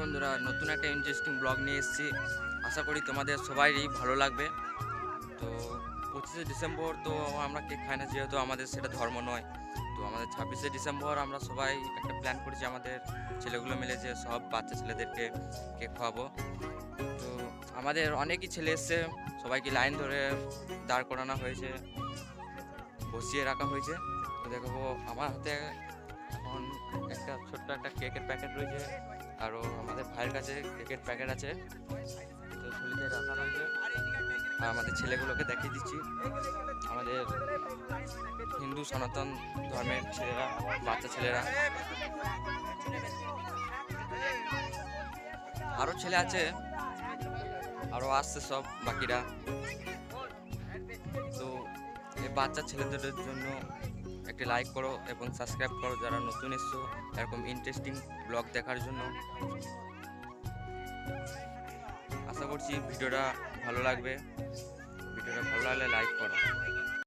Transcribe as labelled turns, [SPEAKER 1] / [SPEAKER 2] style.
[SPEAKER 1] বন্ধুরা, নতুন একটা ইন্টারেস্টিং ব্লগ নিয়ে এসেছি। আশা করি তোমাদের সবারই ভালো লাগবে। তো 25শে ডিসেম্বর তো আমরা কেক খাই না, যেহেতু আমাদের সেটা ধর্ম নয়। তো আমাদের 26শে ডিসেম্বর আমরা সবাই একটা প্ল্যান করেছি, আমাদের ছেলেগুলো মিলে যে সব বাচ্চা ছেলেদেরকে কেক খাওয়াবো। তো আমাদের অনেকই ছেলে এসছে, সবাইকে লাইন ধরে দাঁড় করানো হয়েছে, বসিয়ে রাখা হয়েছে। তো দেখো আমার হাতে এখন একটা ছোট্ট একটা কেকের প্যাকেট রয়েছে, আরও আমাদের ভাইয়ের কাছে কেকের প্যাকেট আছে। তো ঝুলিতে রাখা রয়েছে, আর আমাদের ছেলেগুলোকে দেখিয়ে দিচ্ছি। আমাদের হিন্দু সনাতন ধর্মের ছেলেরা, বাচ্চা ছেলেরা, আরও ছেলে আছে, আরও আসছে সব বাকিরা। তো এই বাচ্চা ছেলেদের জন্য একটি লাইক করো এবং সাবস্ক্রাইব করো যারা নতুন এসছো এরকম ইন্টারেস্টিং ব্লগ দেখার জন্য। আশা করছি ভিডিওটা ভালো লাগবে।